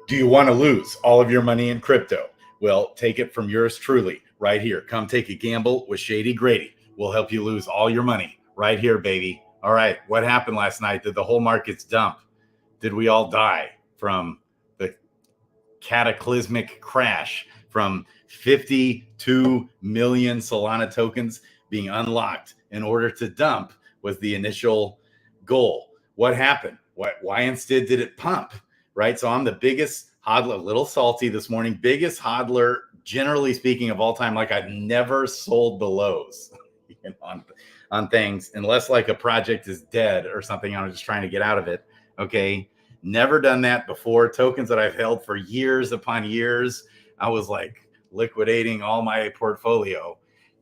Do you want to lose all of your money in crypto? Well, take it from yours truly right here. Come take a gamble with Shady Grady. We'll help you lose all your money right here, baby. All right. What happened last night? Did the whole markets dump? Did we all die from the cataclysmic crash from 52 million Solana tokens being unlocked in order to dump was the initial goal? What happened? Why instead did it pump? Right? So I'm the biggest hodler, a little salty this morning, biggest hodler, generally speaking, of all time. Like I've never sold the lows on things unless like a project is dead or something. I'm just trying to get out of it. Okay. Never done that before. Tokens that I've held for years upon years. I was like liquidating all my portfolio,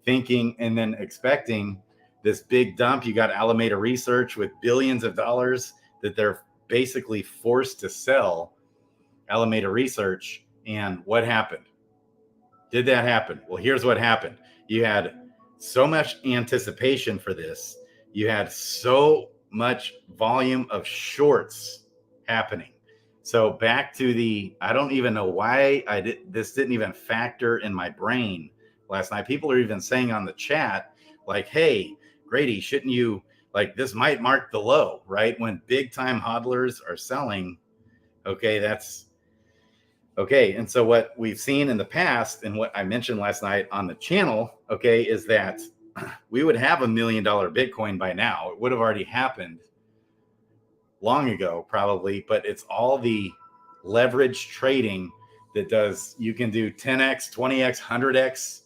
thinking and then expecting this big dump. You got Alameda Research with billions of dollars that they're basically forced to sell Alameda Research. And what happened? Did that happen? Well, here's what happened. You had so much anticipation for this. You had so much volume of shorts happening. So back to the, I don't even know why this didn't even factor in my brain last night. People are even saying on the chat, like, hey, Grady, shouldn't you, like, this might mark the low, right? When big time hodlers are selling, okay, that's okay. And so what we've seen in the past and what I mentioned last night on the channel, okay, is that we would have $1 million Bitcoin by now. It would have already happened long ago, probably, but it's all the leverage trading that does, you can do 10x, 20x, 100x.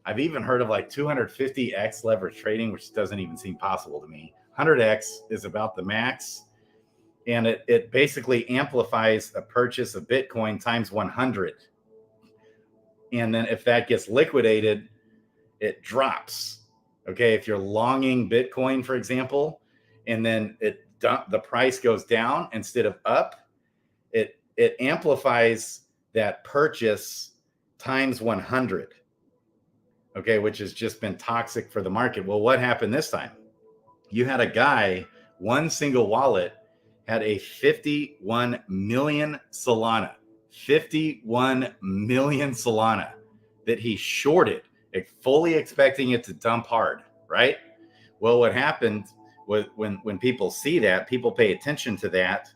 I've even heard of like 250x leverage trading, which doesn't even seem possible to me. 100x is about the max. And it basically amplifies a purchase of Bitcoin times 100. And then if that gets liquidated, it drops. Okay, if you're longing Bitcoin, for example, and then the price goes down instead of up, it amplifies that purchase times 100. Okay, which has just been toxic for the market. Well, what happened this time? You had a guy, one single wallet, had a 51 million Solana, 51 million Solana that he shorted, fully expecting it to dump hard, right? Well, what happened was when people see that, people pay attention to that.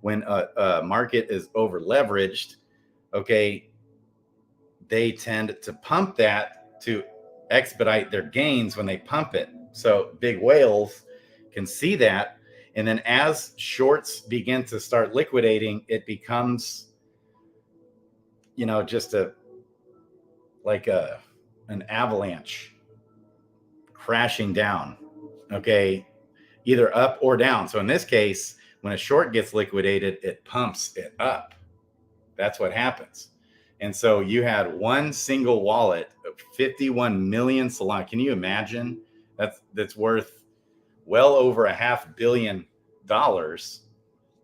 When a market is over leveraged, okay, they tend to pump that to expedite their gains when they pump it. So big whales can see that. And then as shorts begin to start liquidating, it becomes, just an avalanche crashing down. Okay. Either up or down. So in this case, when a short gets liquidated, it pumps it up. That's what happens. And so you had one single wallet of 51 million Solana. Can you imagine? That's worth well over $500 million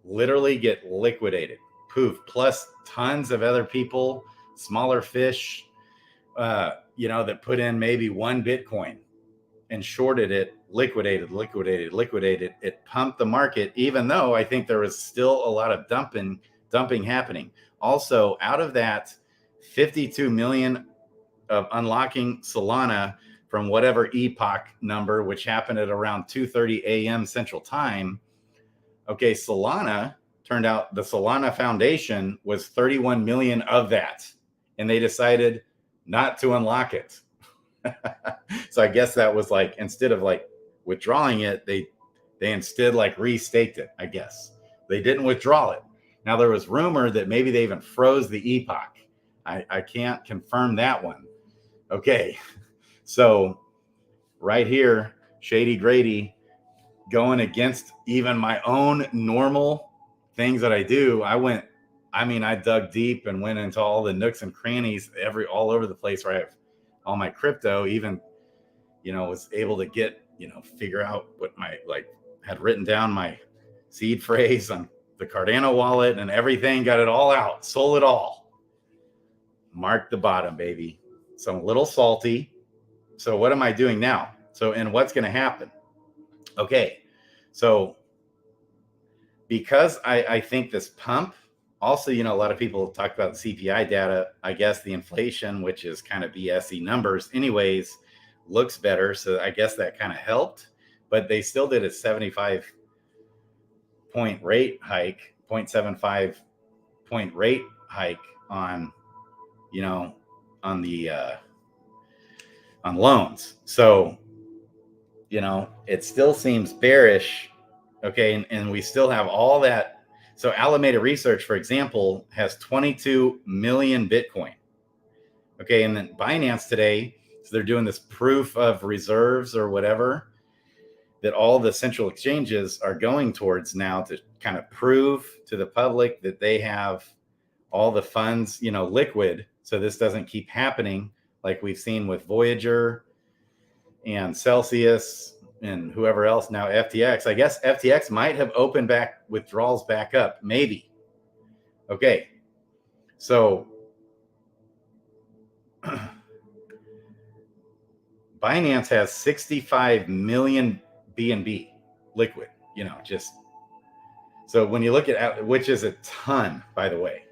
literally get liquidated. Poof. Plus tons of other people, smaller fish, that put in maybe one Bitcoin and shorted it, liquidated. It pumped the market, even though I think there was still a lot of dumping happening. Also, out of that 52 million of unlocking Solana from whatever epoch number, which happened at around 2:30 a.m. Central Time. Okay, Solana, turned out the Solana Foundation was 31 million of that, and they decided not to unlock it. So I guess that was like, instead of like withdrawing it, they instead like restaked it. I guess they didn't withdraw it. Now there was rumor that maybe they even froze the epoch. I can't confirm that one. Okay, so right here, Shady Grady going against even my own normal things that I do. I dug deep and went into all the nooks and crannies all over the place where I have all my crypto, even, was able to get, figure out what had written down my seed phrase on the Cardano wallet and everything, got it all out, sold it all. Mark the bottom, baby. So I'm a little salty. So what am I doing now? And what's going to happen? Okay. So because I think this pump Also, a lot of people talk about CPI data. I guess the inflation, which is kind of BSE numbers anyways, looks better. So I guess that kind of helped, but they still did a 75 point rate hike, 0.75 point rate hike on, on the, on loans. So, it still seems bearish. Okay. And we still have all that. So Alameda Research, for example, has 22 million Bitcoin. Okay. And then Binance today, so they're doing this proof of reserves or whatever that all the central exchanges are going towards now to kind of prove to the public that they have all the funds, liquid. So this doesn't keep happening like we've seen with Voyager and Celsius and whoever else, now FTX. I guess FTX might have opened back withdrawals back up, maybe. Okay, so Binance has 65 million BNB liquid, just so when you look at, which is a ton, by the way.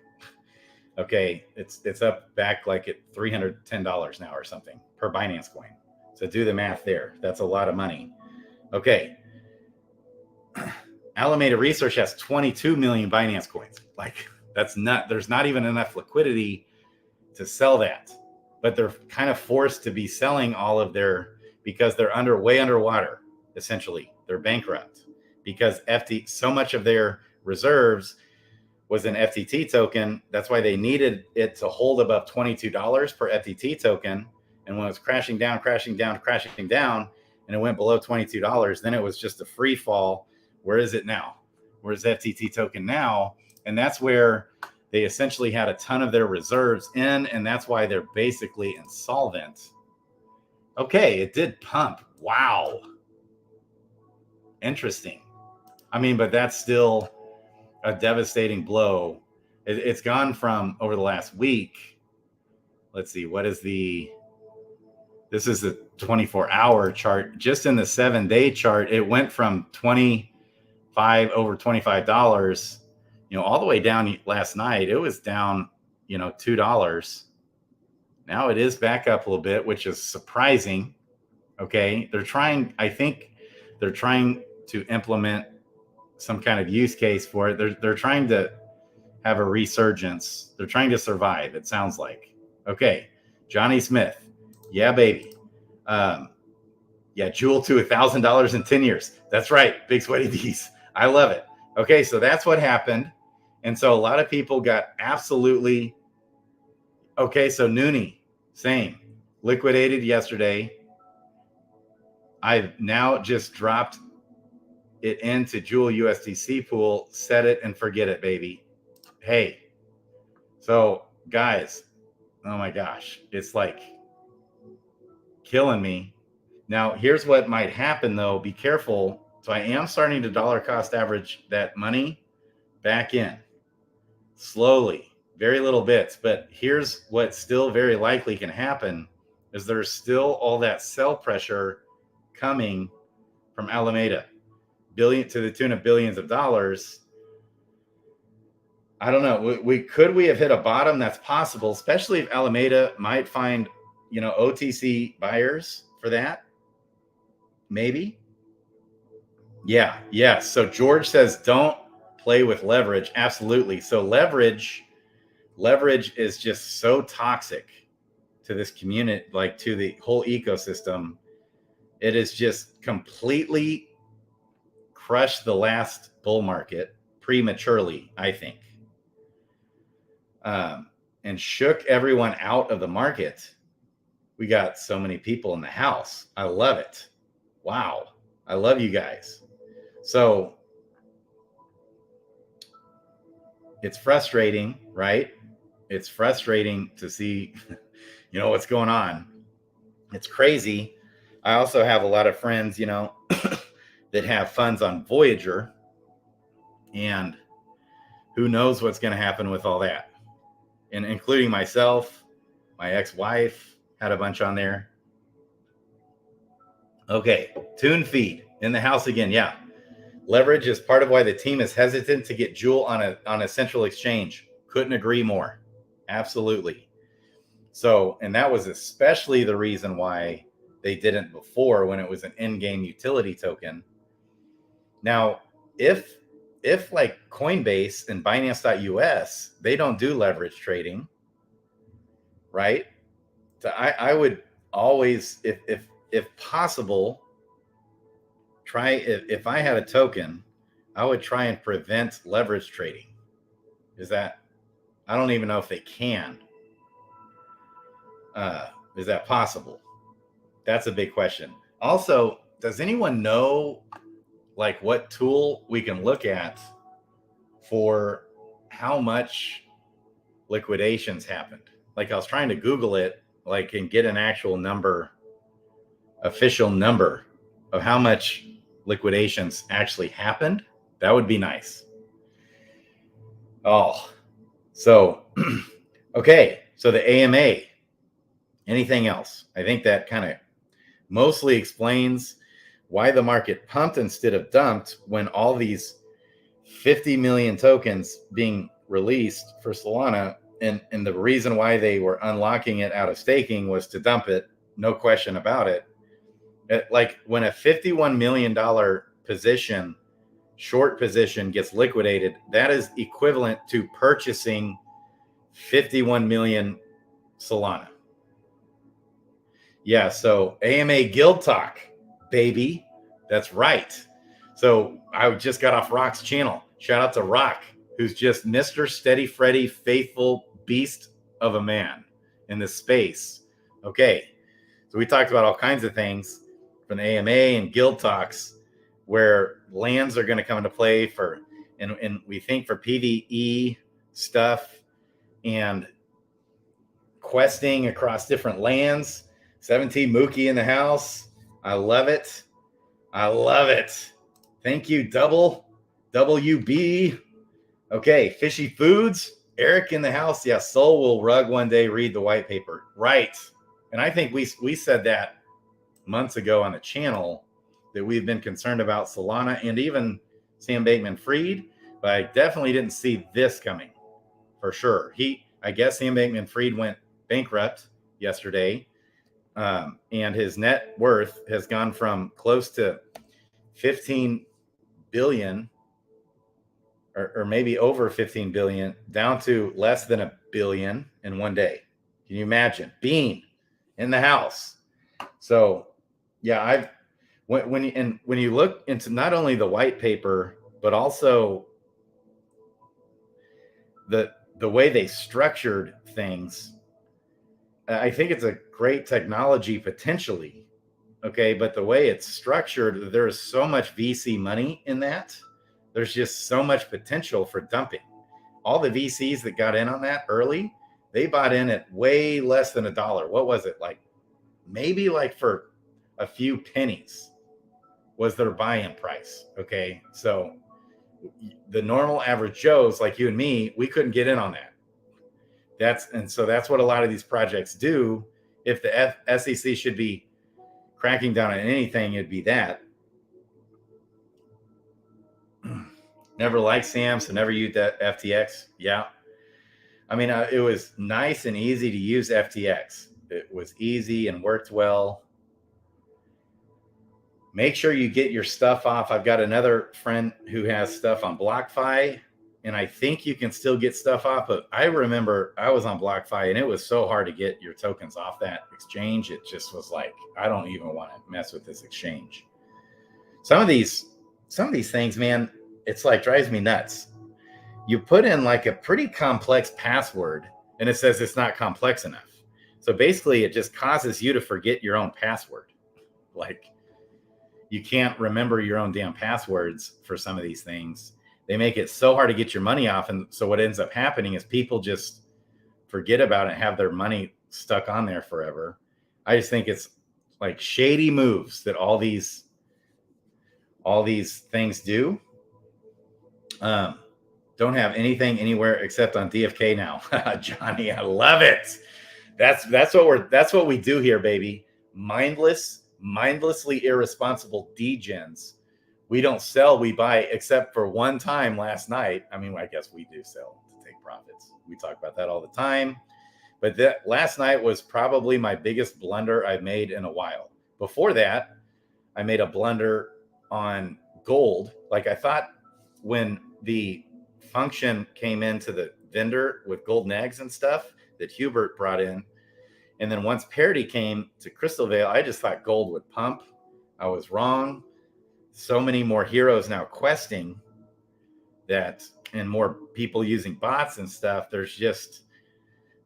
Okay, it's up back like at $310 now or something per Binance coin. So do the math there. That's a lot of money. Okay. Alameda Research has 22 million Binance coins. Like there's not even enough liquidity to sell that, but they're kind of forced to be selling all of because they're way underwater. Essentially, they're bankrupt because so much of their reserves was an FTT token. That's why they needed it to hold above $22 per FTT token. And when it was crashing down, and it went below $22, then it was just a free fall. Where is it now? Where's FTT token now? And that's where they essentially had a ton of their reserves in, and that's why they're basically insolvent. Okay, it did pump. Wow. Interesting. I mean, but that's still a devastating blow. It's gone from over the last week. Let's see, this is the 24-hour chart. Just in the 7-day chart, it went from over $25, all the way down last night. It was down, $2. Now it is back up a little bit, which is surprising. Okay. I think they're trying to implement some kind of use case for it. They're trying to have a resurgence. They're trying to survive, it sounds like. Okay. Johnny Smith. Yeah, baby. Jewel to $1,000 in 10 years. That's right. Big sweaty D's. I love it. Okay. So that's what happened. And so a lot of people got absolutely. Okay. So Noonie, same, liquidated yesterday. I've now just dropped it into Jewel USDC pool, set it and forget it, baby. Hey, so guys, oh my gosh, it's like killing me. Now, here's what might happen though. Be careful. So I am starting to dollar cost average that money back in slowly, very little bits. But here's what still very likely can happen is there's still all that sell pressure coming from Alameda, to the tune of billions of dollars. I don't know. Could we have hit a bottom? That's possible, especially if Alameda might find, OTC buyers for that. Maybe. Yeah. Yes. So George says, don't play with leverage. Absolutely. So leverage is just so toxic to this community, like to the whole ecosystem. It is just completely crushed the last bull market prematurely, I think. And shook everyone out of the market. We got so many people in the house. I love it. Wow. I love you guys. So it's frustrating, right? It's frustrating to see, what's going on. It's crazy. I also have a lot of friends, that have funds on Voyager, and who knows what's going to happen with all that. And including myself, my ex-wife had a bunch on there. Okay, Tune Feed in the house again. Yeah. Leverage is part of why the team is hesitant to get Jewel on a central exchange. Couldn't agree more. Absolutely. So, and that was especially the reason why they didn't before, when it was an in-game utility token. Now, if like Coinbase and Binance.us, they don't do leverage trading, right? So I would always, if possible, try, if I had a token, I would try and prevent leverage trading. Is that, I don't even know if they can. Is that possible? That's a big question. Also, does anyone know like what tool we can look at for how much liquidations happened? Like I was trying to Google it, like, and get an actual number, official number of how much liquidations actually happened. That would be nice. Oh, so, okay. So the AMA, anything else? I think that kind of mostly explains why the market pumped instead of dumped when all these 50 million tokens being released for Solana. And the reason why they were unlocking it out of staking was to dump it. No question about it. Like when a $51 million position, short position, gets liquidated, that is equivalent to purchasing 51 million Solana. Yeah, so AMA Guild Talk, baby. That's right. So I just got off Rock's channel. Shout out to Rock, who's just Mr. Steady Freddy, faithful beast of a man in this space. Okay, so we talked about all kinds of things from the AMA and Guild Talks, where lands are going to come into play for, and we think for PvE stuff and questing across different lands. 17 Mookie in the house. I love it. I love it. Thank you, Double WB. Okay, Fishy Foods. Eric in the house. Yeah, Soul will rug one day, read the white paper. Right. And I think we said that months ago on the channel, that we've been concerned about Solana and even Sam Bankman-Fried, but I definitely didn't see this coming for sure. I guess Sam Bankman-Fried went bankrupt yesterday. And his net worth has gone from close to 15 billion or maybe over 15 billion down to less than $1 billion in one day. Can you imagine? Bean in the house. So yeah, when you look into not only the white paper, but also the way they structured things, I think it's a great technology potentially, okay? But the way it's structured, there is so much VC money in that. There's just so much potential for dumping. All the VCs that got in on that early, they bought in at way less than $1. What was it? Like maybe like for a few pennies was their buy-in price, okay? So the normal average Joes like you and me, we couldn't get in on that. So that's what a lot of these projects do. If the SEC should be cracking down on anything, it'd be that. Never liked Sam, so never used that FTX. Yeah. I mean, it was nice and easy to use FTX. It was easy and worked well. Make sure you get your stuff off. I've got another friend who has stuff on BlockFi, and I think you can still get stuff off. But I remember I was on BlockFi, and it was so hard to get your tokens off that exchange. It just was like, I don't even want to mess with this exchange. Some of these things, man, it's like drives me nuts. You put in like a pretty complex password, and it says it's not complex enough. So basically, it just causes you to forget your own password. Like, you can't remember your own damn passwords for some of these things. They make it so hard to get your money off. And so what ends up happening is people just forget about it and have their money stuck on there forever. I just think it's like shady moves that all these things do. Don't have anything anywhere except on DFK now. Johnny, I love it. That's what we do here, baby. Mindlessly irresponsible degens We don't sell, we buy, except for one time last night. I mean, I guess we do sell to take profits. We talk about that all the time. But that last night was probably my biggest blunder I've made in a while. Before that, I made a blunder on gold. Like I thought when the function came into the vendor with golden eggs and stuff that Hubert brought in, and then once parity came to Crystalville, I just thought gold would pump. I was wrong. So many more heroes now questing that, and more people using bots and stuff. There's just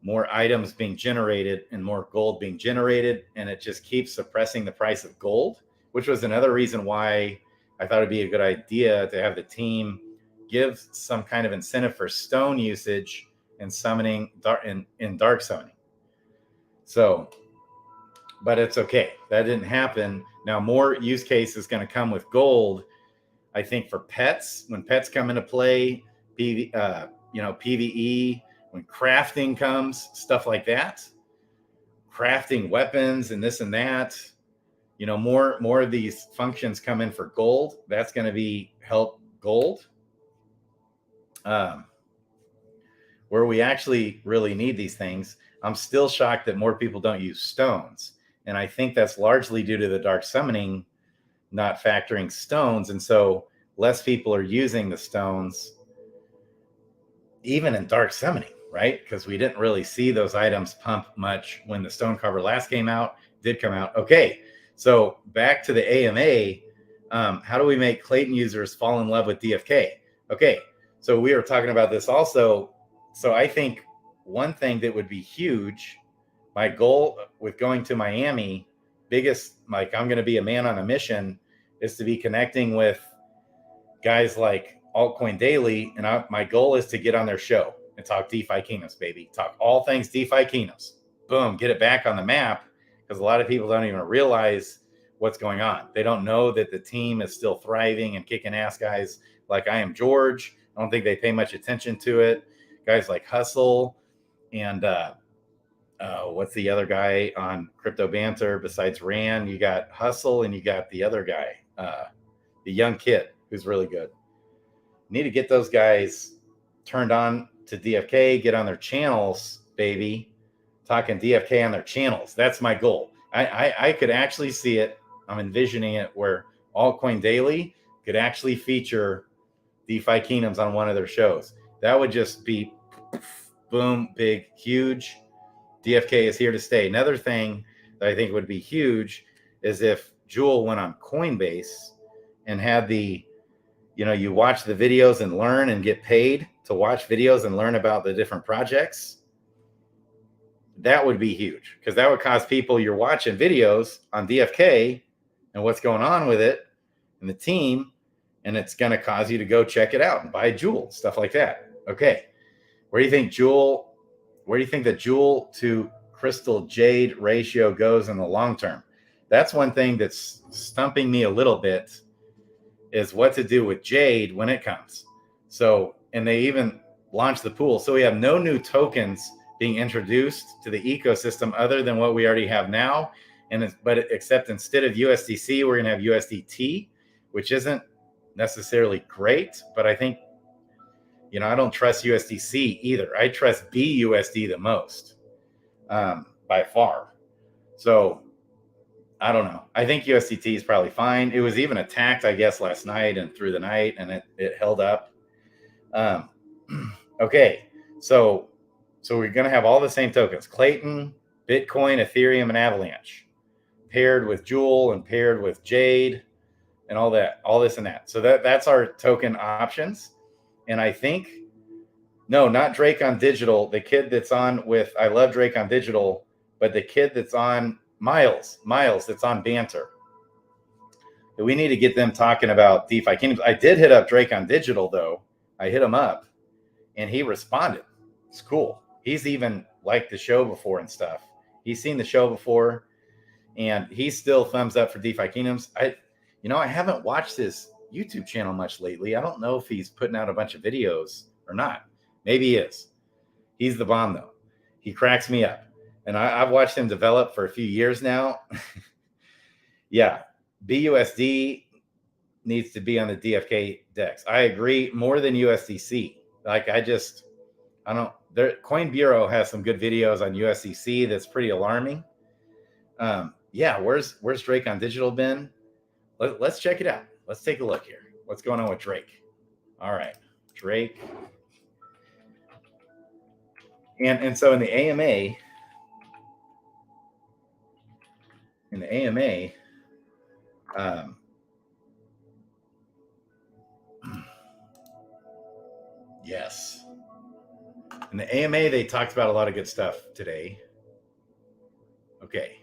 more items being generated and more gold being generated, and it just keeps suppressing the price of gold, which was another reason why I thought it'd be a good idea to have the team give some kind of incentive for stone usage and summoning in dark summoning. So, but it's okay. That didn't happen. Now more use case is going to come with gold. I think for pets, when pets come into play, PVE, when crafting comes, stuff like that, crafting weapons and this and that, more of these functions come in for gold. That's going to be help gold. Where we actually really need these things. I'm still shocked that more people don't use stones. And I think that's largely due to the dark summoning not factoring stones. And so less people are using the stones, even in dark summoning, right? Because we didn't really see those items pump much when the stone cover last did come out. Okay, so back to the AMA. How do we make Clayton users fall in love with DFK? Okay, so we were talking about this also. So I think one thing that would be huge, my goal with going to Miami, I'm going to be a man on a mission, is to be connecting with guys like Altcoin Daily. And my goal is to get on their show and talk DeFi Kingdoms, baby. Talk all things DeFi Kingdoms. Boom, get it back on the map, because a lot of people don't even realize what's going on. They don't know that the team is still thriving and kicking ass. Guys like I Am George, I don't think they pay much attention to it. Guys like Hustle and what's the other guy on Crypto Banter besides Ran? You got Hustle and you got the other guy, the young kid who's really good. Need to get those guys turned on to DFK, get on their channels, baby. Talking DFK on their channels. That's my goal. I could actually see it. I'm envisioning it where Altcoin Daily could actually feature DeFi Kingdoms on one of their shows. That would just be boom, big, huge. DFK is here to stay. Another thing that I think would be huge is if Jewel went on Coinbase and had you watch the videos and learn and get paid to watch videos and learn about the different projects. That would be huge, because that would cause people, you're watching videos on DFK and what's going on with it and the team, and it's going to cause you to go check it out and buy Jewel, stuff like that. Okay. Where do you think the Jewel to Crystal Jade ratio goes in the long term? That's one thing that's stumping me a little bit, is what to do with Jade when it comes. So, and they even launched the pool. So we have no new tokens being introduced to the ecosystem other than what we already have now. Except instead of USDC, we're going to have USDT, which isn't necessarily great, but I think, I don't trust USDC either. I trust BUSD the most, by far. So I don't know. I think USDT is probably fine. It was even attacked, I guess, last night and through the night, and it held up. Okay, so we're going to have all the same tokens: Clayton, Bitcoin, Ethereum, and Avalanche, paired with Jewel and paired with Jade, and all this and that. So that's our token options. And I think, no, not Drake on Digital. The kid that's on with, I love Drake on Digital, but the kid that's on Miles, that's on Banter. We need to get them talking about DeFi Kingdoms. I did hit up Drake on Digital, though. I hit him up, and he responded. It's cool. He's even liked the show before and stuff. He's seen the show before, and he's still thumbs up for DeFi Kingdoms. I haven't watched his YouTube channel much lately. I don't know if he's putting out a bunch of videos or not. Maybe he is. He's the bomb, though. He cracks me up. And I've watched him develop for a few years now. Yeah. BUSD, needs to be on the DFK DEX. I agree, more than USDC. Like I don't. Coin Bureau has some good videos on USDC that's pretty alarming. Yeah, where's Drake on digital bin? Let's check it out. Let's take a look here. What's going on with Drake? All right, Drake. And so in the AMA, yes. In the AMA, they talked about a lot of good stuff today. Okay.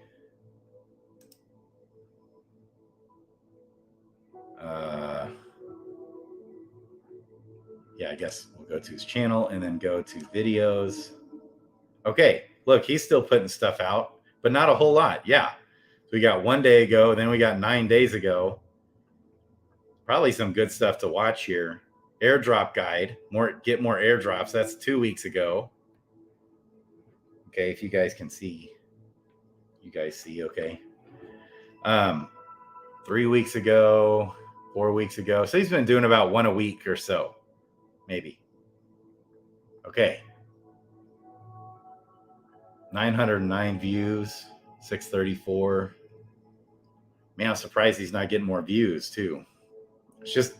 Yeah, I guess we'll go to his channel and then go to videos. Okay, look, he's still putting stuff out, but not a whole lot. Yeah. So we got 1 day ago, then we got 9 days ago. Probably some good stuff to watch here. Airdrop guide, get more airdrops. That's 2 weeks ago. Okay, if you guys can see. You guys see, okay. 3 weeks ago, 4 weeks ago. So he's been doing about one a week or so, maybe. Okay. 909 views, 634. Man, I'm surprised he's not getting more views too. It's just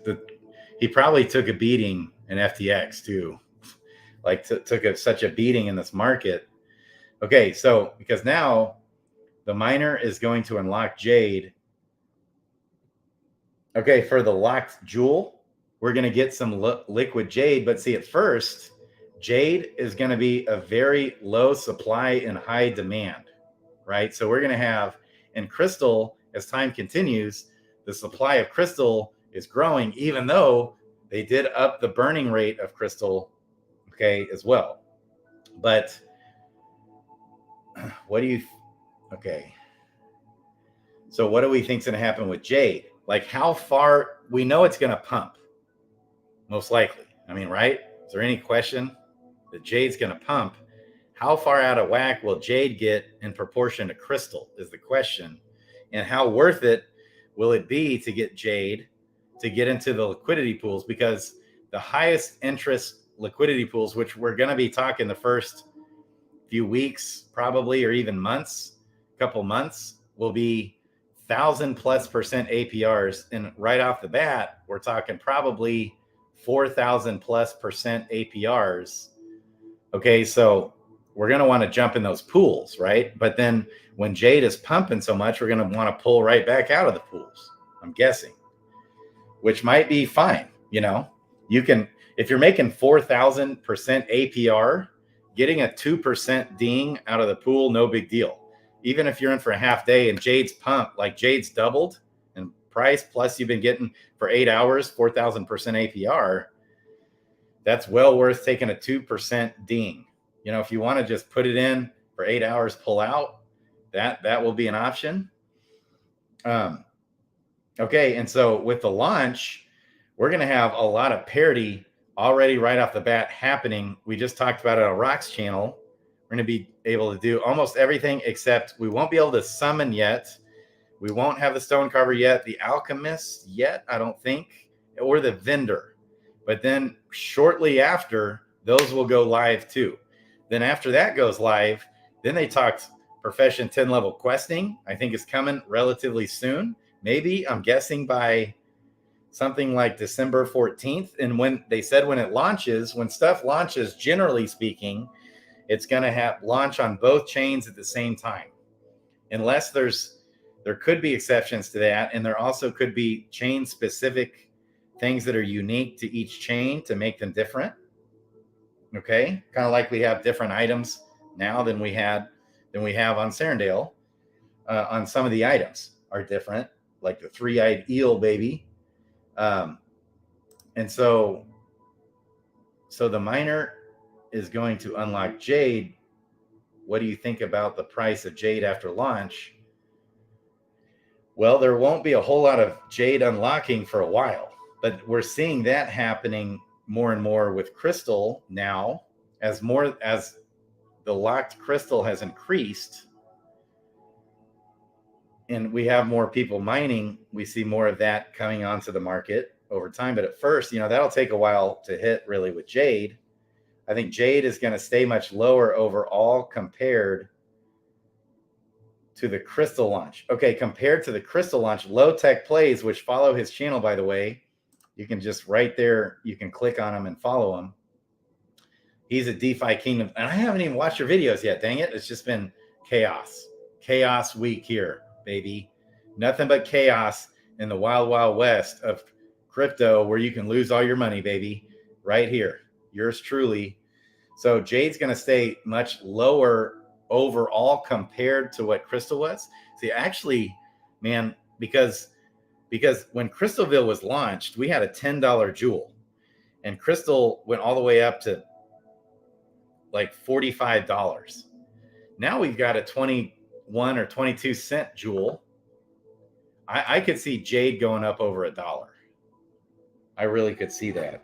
he probably took a beating in FTX too. Like took such a beating in this market. Okay, so because now the miner is going to unlock Jade. Okay, for the locked jewel, we're going to get some liquid Jade. But see, at first, Jade is going to be a very low supply and high demand, right? So we're going to have, in Crystal, as time continues, the supply of Crystal is growing, even though they did up the burning rate of Crystal, okay, as well. But what do you, okay. So what do we think is going to happen with Jade? Like how far, we know it's going to pump, most likely. I mean, right? Is there any question that Jade's going to pump? How far out of whack will Jade get in proportion to Crystal is the question. And how worth it will it be to get Jade to get into the liquidity pools? Because the highest interest liquidity pools, which we're going to be talking the first few weeks, probably, or even months, couple months, will be 1,000+% APRs. And right off the bat, we're talking probably 4,000+% APRs. Okay, so we're going to want to jump in those pools, right? But then when Jade is pumping so much, we're going to want to pull right back out of the pools, I'm guessing, which might be fine. You know, you can, if you're making 4,000% APR, getting a 2% ding out of the pool, no big deal. Even if you're in for a half day and Jade's pumped, like Jade's doubled in price, plus you've been getting for 8 hours, 4,000% APR, that's well worth taking a 2% ding. You know, if you want to just put it in for 8 hours, pull out, that will be an option. Okay, and so with the launch, we're going to have a lot of parity already right off the bat happening. We just talked about it on Rock's channel. We're going to be able to do almost everything, except we won't be able to summon yet. We won't have the stone carver yet, the alchemist yet, I don't think, or the vendor. But then shortly after, those will go live too. Then after that goes live, then they talked profession 10 level questing. I think is coming relatively soon. Maybe, I'm guessing by something like December 14th. And when they said when it launches, when stuff launches, generally speaking, it's going to have launch on both chains at the same time, unless there could be exceptions to that. And there also could be chain specific things that are unique to each chain to make them different. Okay. Kind of like we have different items now than we have on Serendale. On some of the items are different, like the 3-eyed eel baby. And so the miner is going to unlock Jade. What do you think about the price of Jade after launch? Well, there won't be a whole lot of Jade unlocking for a while, but we're seeing that happening more and more with Crystal now, as the locked Crystal has increased. and we have more people mining, we see more of that coming onto the market over time. But at first, that'll take a while to hit really with Jade. I think Jade is going to stay much lower overall compared to the Crystal launch. Okay, compared to the Crystal launch, Low Tech Plays, which follow his channel, by the way, you can just right there, you can click on him and follow him. He's a DeFi Kingdom, and I haven't even watched your videos yet, dang it. It's just been chaos. Chaos week here, baby. Nothing but chaos in the wild, wild west of crypto where you can lose all your money, baby. Right here. Yours truly. So Jade's going to stay much lower overall compared to what Crystal was. See, actually, man, because when Crystalville was launched, we had a $10 jewel, and Crystal went all the way up to like $45. Now we've got a 21 or 22 cent jewel. I could see Jade going up over $1. I really could see that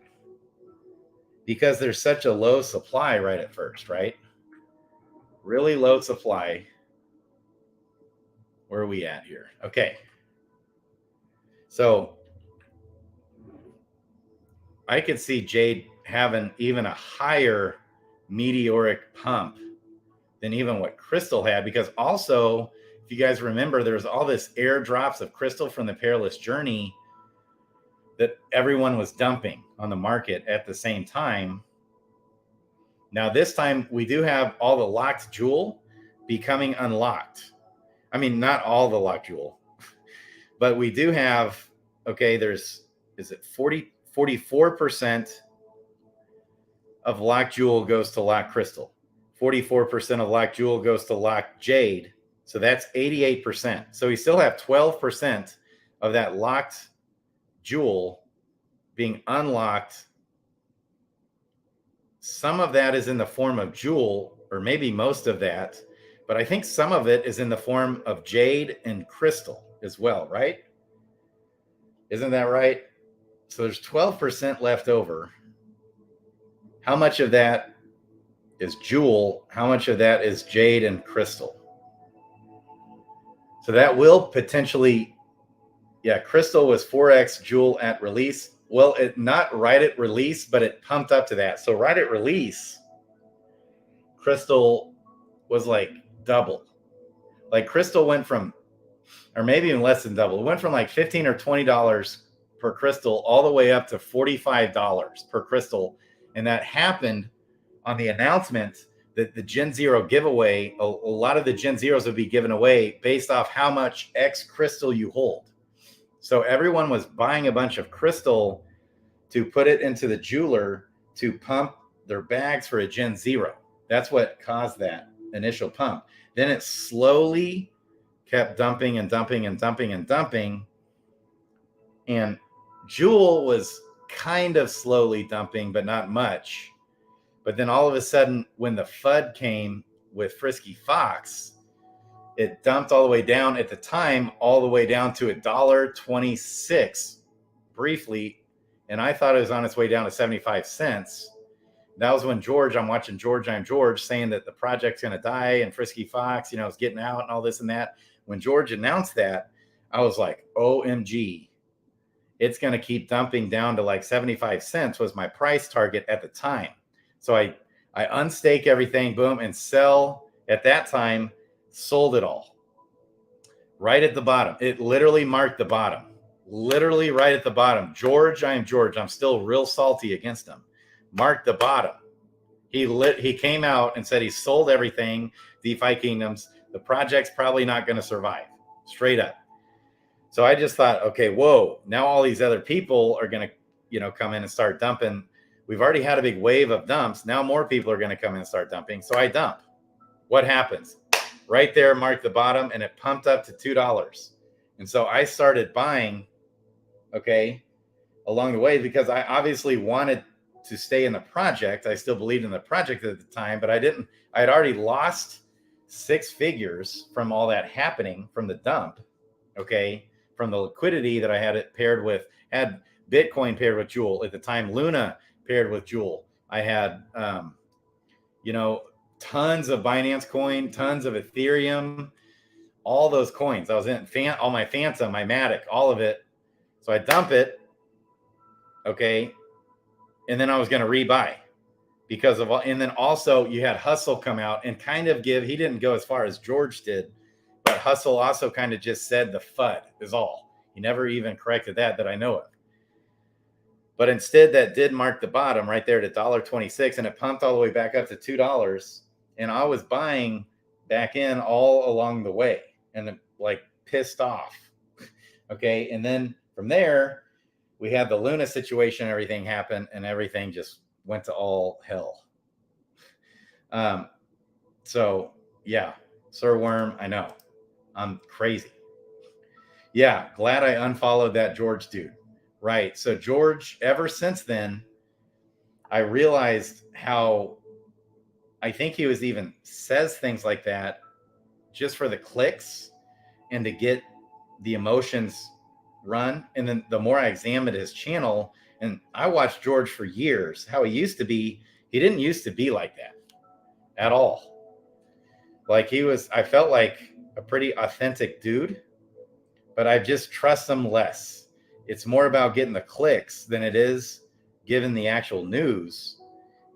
because there's such a low supply right at first, right? Really low supply. Where are we at here? Okay. So I could see Jade having even a higher meteoric pump than even what Crystal had, because also, if you guys remember, there's all this airdrops of Crystal from the Perilous Journey that everyone was dumping on the market at the same time. Now this time we do have all the locked jewel becoming unlocked. I mean, not all the locked jewel, but we do have, okay, is it 44% of locked jewel goes to locked Crystal. 44% of locked jewel goes to locked Jade. So that's 88%. So we still have 12% of that locked jewel being unlocked. Some of that is in the form of jewel, or maybe most of that, but I think some of it is in the form of Jade and Crystal as well, right? Isn't that right? So there's 12% left over. How much of that is jewel? How much of that is Jade and Crystal? So that will potentially, yeah, Crystal was 4x jewel at release. Well, it not right at release, but it pumped up to that. So right at release, Crystal was like double. Like Crystal went from, or maybe even less than double. It went from like $15 or $20 per crystal all the way up to $45 per crystal. And that happened on the announcement that the Gen Zero giveaway, a lot of the Gen Zeros would be given away based off how much X crystal you hold. So everyone was buying a bunch of crystal to put it into the jeweler to pump their bags for a Gen Zero. That's what caused that initial pump. Then it slowly kept dumping and dumping and dumping and dumping. And Jewel was kind of slowly dumping, but not much. But then all of a sudden, when the FUD came with Frisky Fox, it dumped all the way down at the time, all the way down to $1.26 briefly. And I thought it was on its way down to 75 cents. That was when I'm watching George, I'm George, saying that the project's going to die and Frisky Fox, is getting out and all this and that. When George announced that, I was like, OMG, it's going to keep dumping down to like 75 cents was my price target at the time. So I unstake everything, boom, and sell at that time, sold it all. Right at the bottom. It literally marked the bottom. Literally right at the bottom. George, I am George. I'm still real salty against him. Marked the bottom. He came out and said he sold everything, DeFi Kingdoms. The project's probably not going to survive. Straight up. So I just thought, okay, whoa, now all these other people are going to, come in and start dumping. We've already had a big wave of dumps. Now more people are going to come in and start dumping. So I dump. What happens? Right there, marked the bottom, and it pumped up to $2. And so I started buying, okay, along the way, because I obviously wanted to stay in the project. I still believed in the project at the time, but I didn't. I had already lost 6 figures from all that happening from the dump, okay, from the liquidity that I had it paired with, had Bitcoin paired with Jewel. At the time, Luna paired with Jewel. I had, tons of Binance coin, tons of Ethereum, all those coins. I was in all my Phantom, my Matic, all of it. So I dump it. Okay. And then I was going to rebuy because of all. And then also you had Hustle come out and kind of give, he didn't go as far as George did, but Hustle also kind of just said the FUD is all. He never even corrected that I know of. But instead, that did mark the bottom right there at $1.26, and it pumped all the way back up to $2. And I was buying back in all along the way and like pissed off. Okay. And then from there, we had the Luna situation, everything happened, and everything just went to all hell. So yeah, Sir Worm, I know. I'm crazy. Yeah, glad I unfollowed that George dude. Right. So George, ever since then, I realized how I think he was even says things like that just for the clicks and to get the emotions run. And then the more I examined his channel, and I watched George for years, how he used to be, he didn't used to be like that at all. Like I felt like a pretty authentic dude, but I just trust him less. It's more about getting the clicks than it is giving the actual news.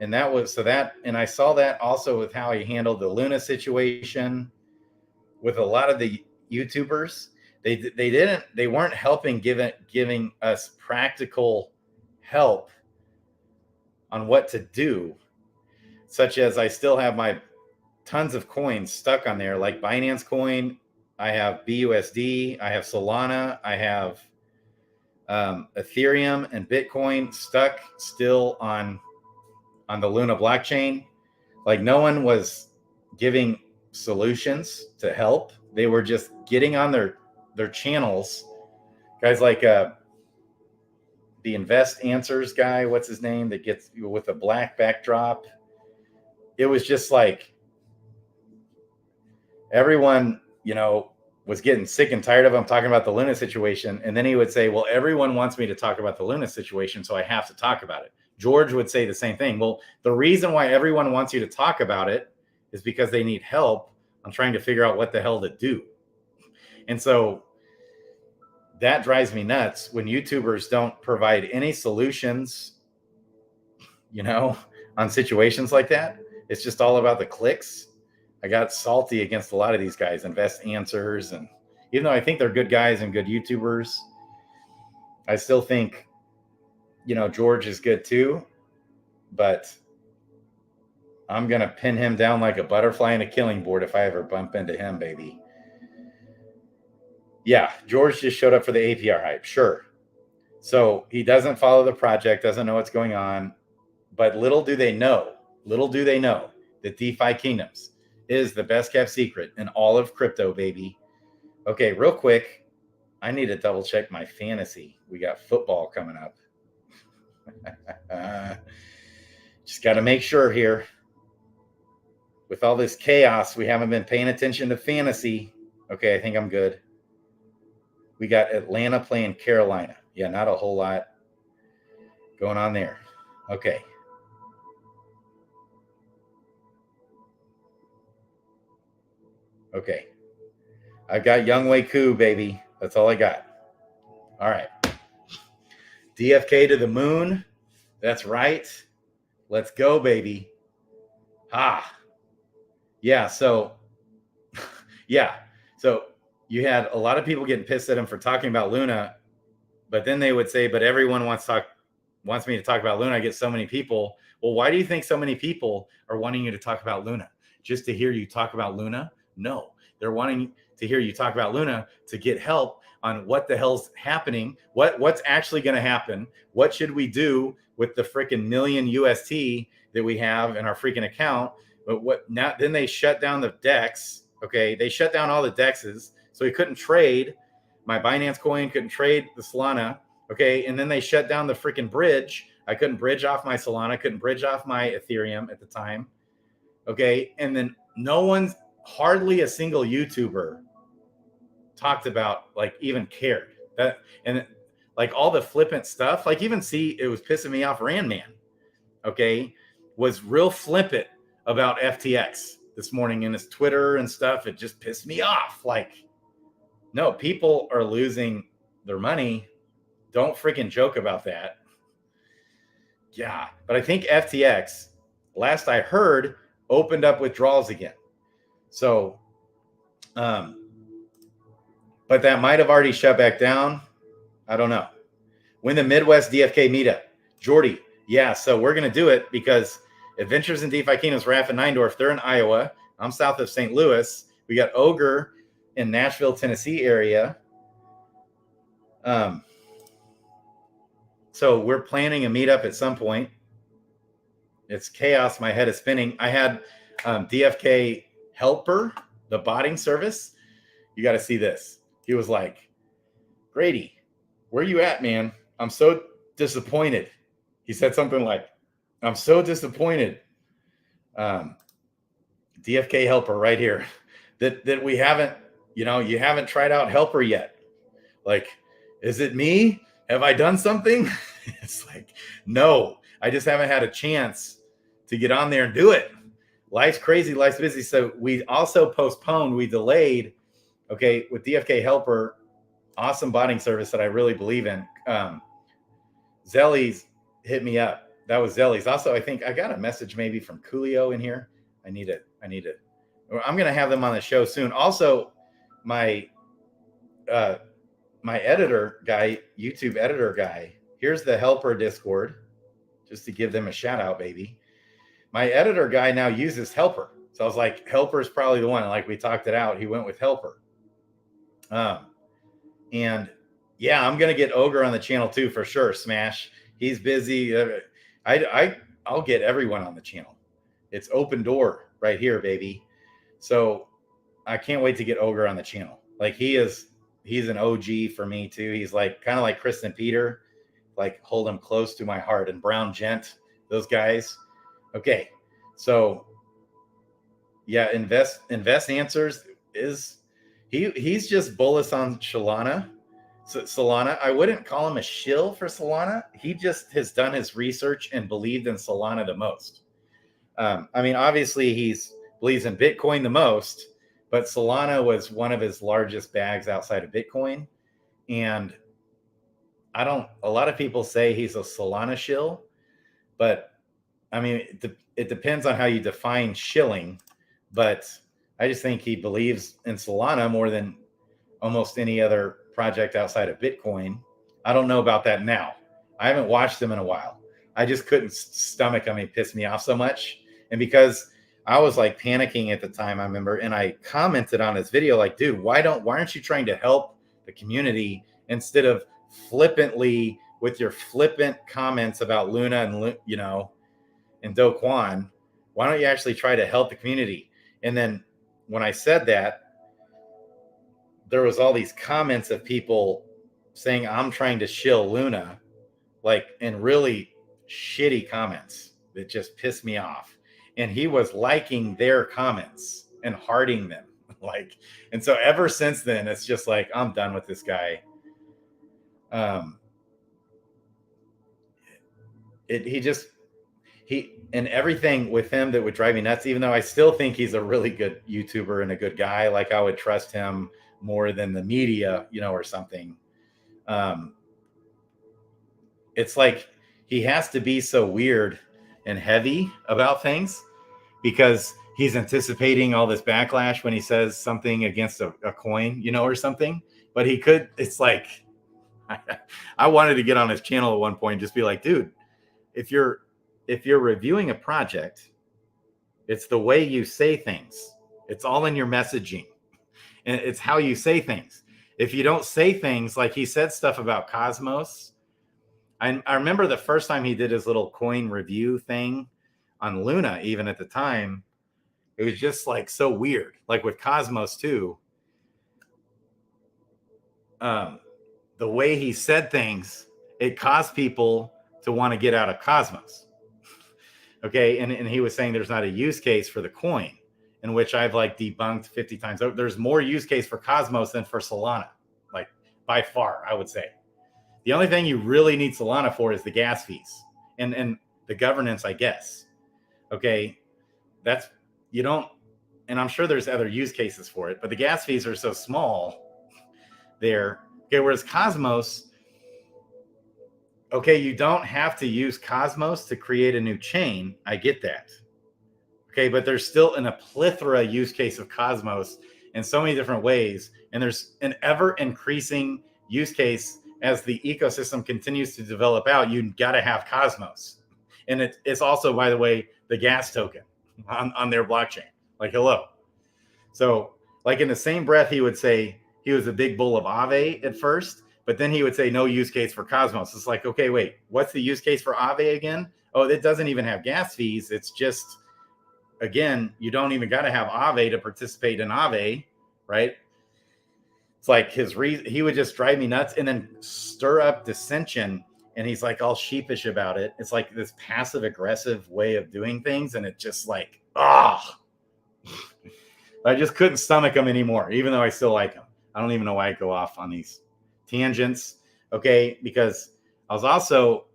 And that was and I saw that also with how he handled the Luna situation with a lot of the YouTubers. They weren't helping giving us practical help on what to do, such as I still have my tons of coins stuck on there, like Binance coin. I have BUSD, I have Solana, I have Ethereum and Bitcoin stuck still on the Luna blockchain. Like no one was giving solutions to help. They were just getting on their channels. Guys like the Invest Answers guy, what's his name, that gets with a black backdrop. It was just like everyone, was getting sick and tired of him talking about the Luna situation. And then he would say, well, everyone wants me to talk about the Luna situation, so I have to talk about it. George would say the same thing. Well, the reason why everyone wants you to talk about it is because they need help on trying to figure out what the hell to do. And so that drives me nuts when YouTubers don't provide any solutions, on situations like that. It's just all about the clicks. I got salty against a lot of these guys, Invest Answers. And even though I think they're good guys and good YouTubers, I still think, George is good too. But I'm going to pin him down like a butterfly in a killing board if I ever bump into him, baby. Yeah, George just showed up for the APR hype. Sure. So he doesn't follow the project, doesn't know what's going on. But little do they know that DeFi Kingdoms is the best kept secret in all of crypto, baby. Okay, real quick, I need to double check my fantasy. We got football coming up. Just got to make sure here. With all this chaos, we haven't been paying attention to fantasy. Okay, I think I'm good. We got Atlanta playing Carolina. Yeah, not a whole lot going on there. Okay. Okay. I got Younghoe Koo, baby. That's all I got. All right. DFK to the moon. That's right. Let's go, baby. Yeah. So, So you had a lot of people getting pissed at him for talking about Luna, but then they would say, but everyone wants me to talk about Luna. I get so many people. Well, why do you think so many people are wanting you to talk about Luna? Just to hear you talk about Luna? No, they're wanting to hear you talk about Luna to get help on what the hell's happening, what's actually going to happen, what should we do with the freaking million UST that we have in our freaking account. But then they shut down the DEX. Okay, they shut down all the DEXs, so we couldn't trade my Binance coin, couldn't trade the Solana. Okay, and then they shut down the freaking bridge. I couldn't bridge off my Solana, couldn't bridge off my Ethereum at the time. Okay, and then hardly a single YouTuber talked about, like, even cared that, and like all the flippant stuff, like even it was pissing me off. Randman, okay, was real flippant about FTX, this morning in his Twitter and stuff. It just pissed me off. Like, no, people are losing their money. Don't freaking joke about that. Yeah, but I think FTX, last I heard, opened up withdrawals again. So, but that might have already shut back down. I don't know. When the Midwest DFK meetup, Jordy. Yeah, so we're going to do it because Adventures in DeFi Kingdoms, Raph and Neindorf, they're in Iowa. I'm south of St. Louis. We got Ogre in Nashville, Tennessee area. So we're planning a meetup at some point. It's chaos. My head is spinning. I had DFK Helper, the botting service. You got to see this. He was like, Grady, where you at, man? I'm so disappointed. He said something like, I'm so disappointed. DFK Helper right here. That we haven't, you haven't tried out Helper yet. Like, is it me? Have I done something? It's like, no, I just haven't had a chance to get on there and do it. Life's crazy, life's busy. So we also postponed, we delayed, okay, with DFK Helper, awesome botting service that I really believe in. Zelly's hit me up. That was Zelly's. Also, I think I got a message maybe from Coolio in here. I need it. I'm going to have them on the show soon. Also, my editor guy, YouTube editor guy, here's the Helper Discord, just to give them a shout out, baby. My editor guy now uses Helper. So I was like, Helper is probably the one. Like, we talked it out. He went with Helper. And yeah, I'm going to get Ogre on the channel too, for sure. Smash. He's busy. I'll get everyone on the channel. It's open door right here, baby. So I can't wait to get Ogre on the channel. Like, he's an OG for me too. He's like kind of like Chris and Peter, like hold him close to my heart, and Brown Gent, those guys. Okay. So yeah, invest answers is he's just bullish on Solana. So Solana, I wouldn't call him a shill for Solana. He just has done his research and believed in Solana the most. I mean, obviously he believes in Bitcoin the most, but Solana was one of his largest bags outside of Bitcoin. And a lot of people say he's a Solana shill, but I mean, it depends on how you define shilling, but I just think he believes in Solana more than almost any other project outside of Bitcoin. I don't know about that now. I haven't watched him in a while. I just couldn't stomach him. He pissed me off so much. And because I was like panicking at the time, I remember, and I commented on his video like, dude, why aren't you trying to help the community instead of flippantly with your flippant comments about Luna and, and Do Kwon? Why don't you actually try to help the community? And then when I said that, there was all these comments of people saying I'm trying to shill Luna, like, and really shitty comments that just pissed me off. And he was liking their comments and hearting them. Like, and so ever since then, it's just like, I'm done with this guy. And everything with him that would drive me nuts, even though I still think he's a really good YouTuber and a good guy. Like, I would trust him more than the media, or something. It's like he has to be so weird and heavy about things because he's anticipating all this backlash when he says something against a coin, or something. But it's like, I wanted to get on his channel at one point and just be like, dude, if you're reviewing a project, it's the way you say things. It's all in your messaging. And it's how you say things. If you don't say things like he said stuff about Cosmos. I remember the first time he did his little coin review thing on Luna, even at the time, it was just like so weird. Like with Cosmos too. The way he said things, it caused people to want to get out of Cosmos. Okay. And he was saying there's not a use case for the coin, in which I've like debunked 50 times. There's more use case for Cosmos than for Solana, like by far, I would say. The only thing you really need Solana for is the gas fees and the governance, I guess. Okay. and I'm sure there's other use cases for it, but the gas fees are so small there. Okay, whereas Cosmos, okay, you don't have to use Cosmos to create a new chain. I get that. Okay, but there's still a plethora use case of Cosmos in so many different ways. And there's an ever increasing use case as the ecosystem continues to develop out. You got to have Cosmos. And it's also, by the way, the gas token on their blockchain. Like, hello. So like in the same breath, he would say he was a big bull of Aave at first, but then he would say no use case for Cosmos. It's like, okay, wait, what's the use case for Aave again? Oh, it doesn't even have gas fees. It's just, again, you don't even got to have Aave to participate in Aave, right? It's like his reason, he would just drive me nuts and then stir up dissension. And he's like all sheepish about it. It's like this passive aggressive way of doing things. And it's just like, I just couldn't stomach him anymore, even though I still like him. I don't even know why I go off on these tangents. Okay. Because I was also,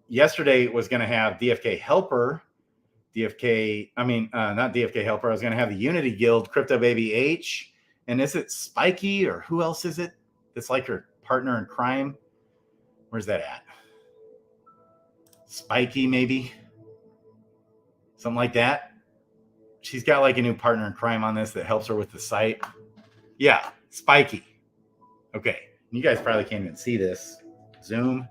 yesterday was going to have DFK Helper, not DFK Helper. I was going to have the Unity Guild, Crypto Baby H. And is it Spiky or who else is it? That's like her partner in crime. Where's that at? Spiky, maybe. Something like that. She's got like a new partner in crime on this that helps her with the site. Yeah, Spiky. Okay. You guys probably can't even see this. Zoom.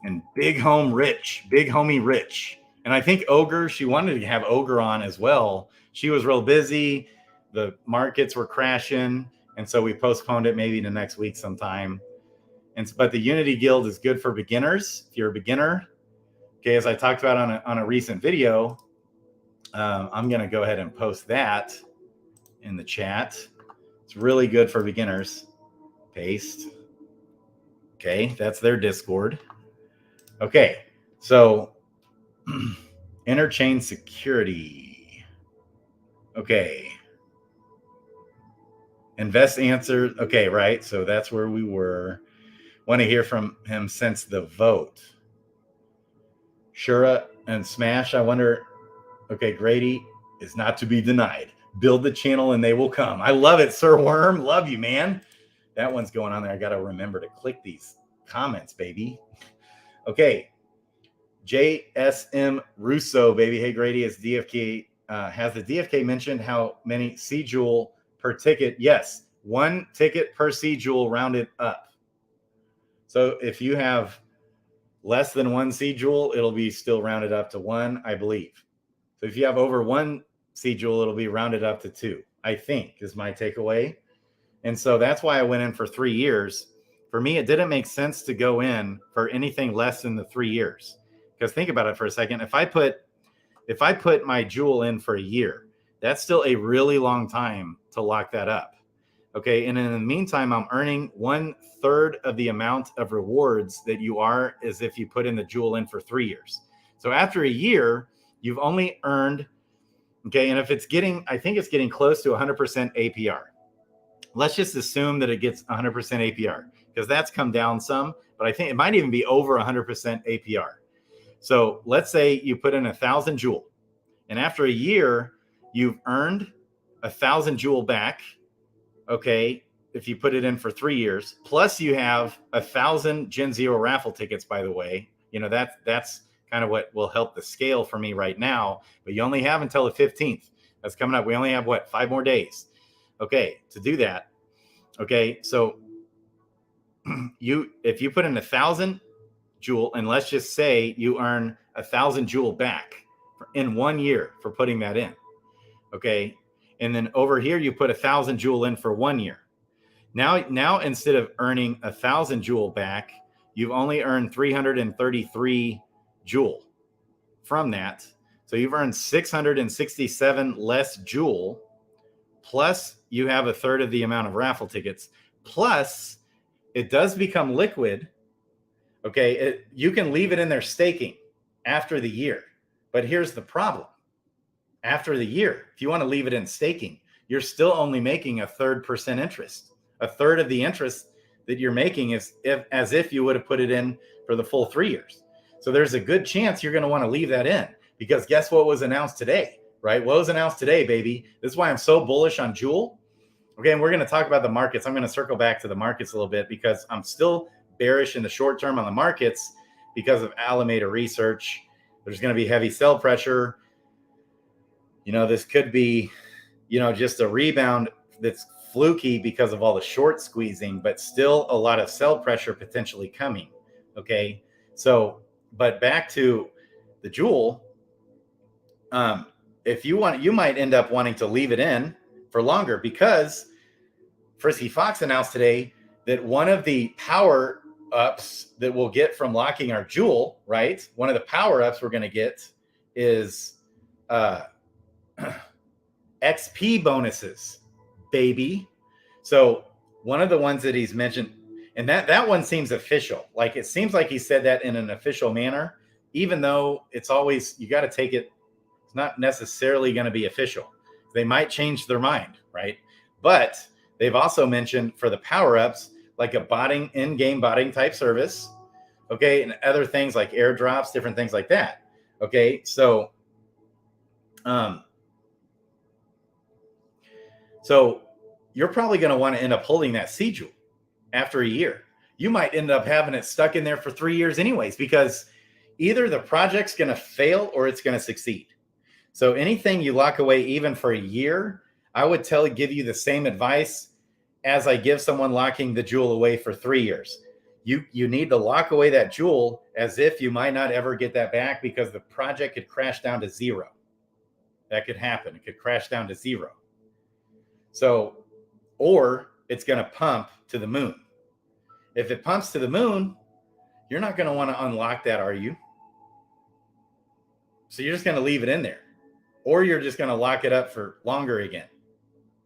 And Big Homie Rich. And I think Ogre, she wanted to have Ogre on as well. She was real busy. The markets were crashing. And so we postponed it maybe to next week sometime. But the Unity Guild is good for beginners. If you're a beginner, okay, as I talked about on a recent video, I'm going to go ahead and post that in the chat. It's really good for beginners. Paste. Okay, that's their Discord. Okay, so interchain security. Okay. Invest answer. Okay, right. So that's where we were. Want to hear from him since the vote. Shura and Smash, I wonder. Okay, Grady is not to be denied. Build the channel and they will come. I love it, Sir Worm. Love you, man. That one's going on there. I got to remember to click these comments, baby. Okay. JSM Russo, baby. Hey, Grady, is DFK. Has the DFK mentioned how many C-Joule per ticket? Yes. 1 ticket per C-Joule rounded up. So if you have less than 1 C-Joule, it'll be still rounded up to 1, I believe. So if you have over 1 C-Joule, it'll be rounded up to 2, I think, is my takeaway. And so that's why I went in for 3 years. For me, it didn't make sense to go in for anything less than the 3 years. Because think about it for a second. If I put my Joule in for a year, that's still a really long time to lock that up. Okay, and in the meantime, I'm earning 1/3 of the amount of rewards that you are as if you put in the Joule in for 3 years. So after a year, you've only earned, okay, and if it's getting, I think it's getting close to 100% APR. Let's just assume that it gets 100% APR because that's come down some, but I think it might even be over 100% APR. So let's say you put in 1,000 Joule, and after a year, you've earned 1,000 Joule back. Okay, if you put it in for 3 years, plus you have 1,000 Gen Zero raffle tickets, by the way. You know, that's kind of what will help the scale for me right now, but you only have until the 15th. That's coming up. We only have 5 more days. Okay, to do that. Okay, so if you put in 1,000 Joule, and let's just say you earn 1,000 Joule back in 1 year for putting that in. Okay. And then over here, you put 1,000 Joule in for 1 year. Now instead of earning 1,000 Joule back, you've only earned 333 Joule from that. So you've earned 667 less Joule, plus you have 1/3 of the amount of raffle tickets. Plus, it does become liquid. Okay, you can leave it in there staking after the year. But here's the problem. After the year, if you want to leave it in staking, you're still only making 1/3% interest. 1/3 of the interest that you're making is as if you would have put it in for the full 3 years. So there's a good chance you're going to want to leave that in because guess what was announced today, right? What was announced today, baby? This is why I'm so bullish on Jewel. Okay, and we're going to talk about the markets. I'm going to circle back to the markets a little bit because I'm still bearish in the short term on the markets because of Alameda research. There's going to be heavy sell pressure. This could be, just a rebound that's fluky because of all the short squeezing, but still a lot of sell pressure potentially coming. Okay, so, but back to the Jewel. If you want, you might end up wanting to leave it in for longer because Frisky Fox announced today that one of the power ups that we'll get from locking our Jewel, right? One of the power ups we're going to get is XP bonuses, baby. So one of the ones that he's mentioned, and that one seems official. Like it seems like he said that in an official manner, even though it's always, you got to take it. It's not necessarily going to be official. They might change their mind, right? But they've also mentioned for the power-ups, like a botting, in-game botting type service, okay, and other things like airdrops, different things like that, okay? So, so you're probably going to want to end up holding that C Jewel after a year. You might end up having it stuck in there for 3 years anyways, because either the project's going to fail or it's going to succeed. So anything you lock away even for a year, I would give you the same advice as I give someone locking the Jewel away for 3 years. You need to lock away that Jewel as if you might not ever get that back because the project could crash down to zero. That could happen. It could crash down to zero. So, or it's going to pump to the moon. If it pumps to the moon, you're not going to want to unlock that, are you? So you're just going to leave it in there. Or you're just going to lock it up for longer again,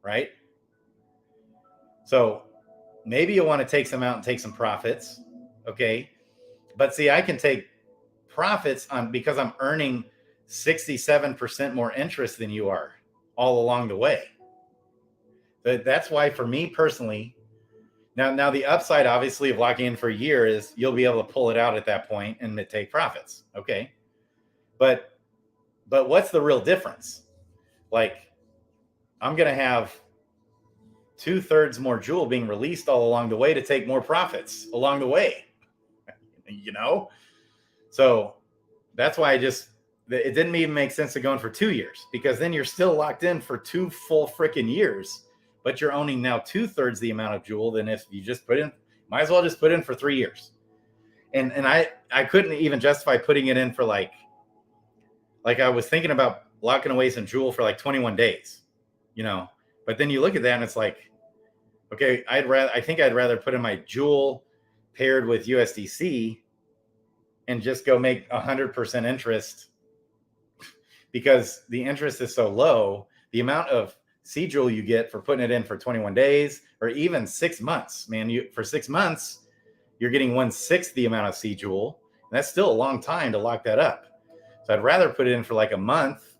right? So maybe you want to take some out and take some profits, okay? But see, I can take profits on because I'm earning 67% more interest than you are all along the way. But that's why for me personally, now the upside obviously of locking in for a year is you'll be able to pull it out at that point and take profits, okay? But what's the real difference? Like, I'm going to have 2/3 more Jewel being released all along the way to take more profits along the way, So that's why it didn't even make sense to go in for 2 years because then you're still locked in for 2 full freaking years, but you're owning now 2/3 the amount of Jewel than if you just put in, might as well just put in for 3 years. And I couldn't even justify putting it in for like I was thinking about locking away some Jewel for like 21 days, but then you look at that and it's like, okay, I think I'd rather put in my Jewel paired with USDC and just go make 100% interest because the interest is so low. The amount of C Jewel you get for putting it in for 21 days or even 6 months, man, for 6 months, you're getting 1/6 the amount of C Jewel. And that's still a long time to lock that up. So I'd rather put it in for like a month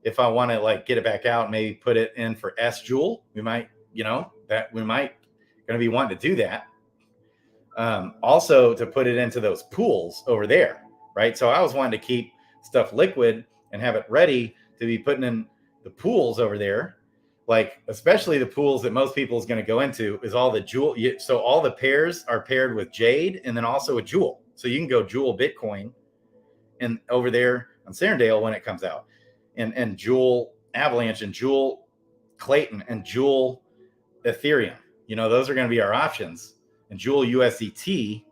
if I want to like get it back out, maybe put it in for S Jewel. We might, going to be wanting to do that. Also to put it into those pools over there, right? So I was wanting to keep stuff liquid and have it ready to be putting in the pools over there. Like, especially the pools that most people is going to go into is all the Jewel. So all the pairs are paired with Jade and then also a Jewel. So you can go Jewel Bitcoin and over there on Serendale when it comes out, and Jewel Avalanche and Jewel Clayton and Jewel Ethereum. Those are going to be our options. And Jewel USDT,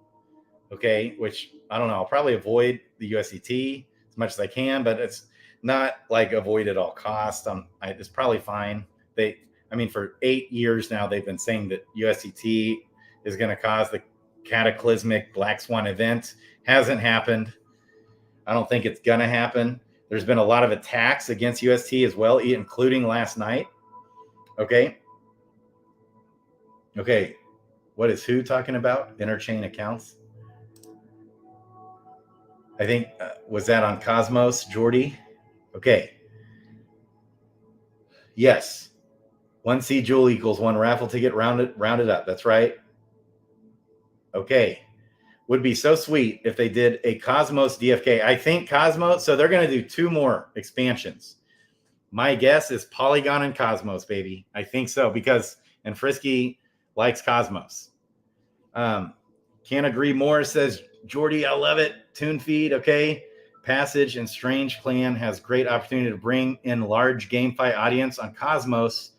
okay, which I don't know. I'll probably avoid the USDT as much as I can, but it's not like avoid at all costs. It's probably fine. For 8 years now, they've been saying that USDT is going to cause the cataclysmic black swan event. Hasn't happened. I don't think it's going to happen. There's been a lot of attacks against UST as well, including last night. Okay. What is who talking about? Interchain accounts. I think, was that on Cosmos, Jordy? Okay. Yes. 1 C Jewel equals 1 raffle ticket rounded up. That's right. Okay. Would be so sweet if they did a Cosmos DFK. I think Cosmos, so they're going to do 2 more expansions. My guess is Polygon and Cosmos, baby. I think so and Frisky likes Cosmos. Can't agree more, says Jordy. I love it. Tune feed, okay. Passage and Strange Clan has great opportunity to bring in large GameFi audience on Cosmos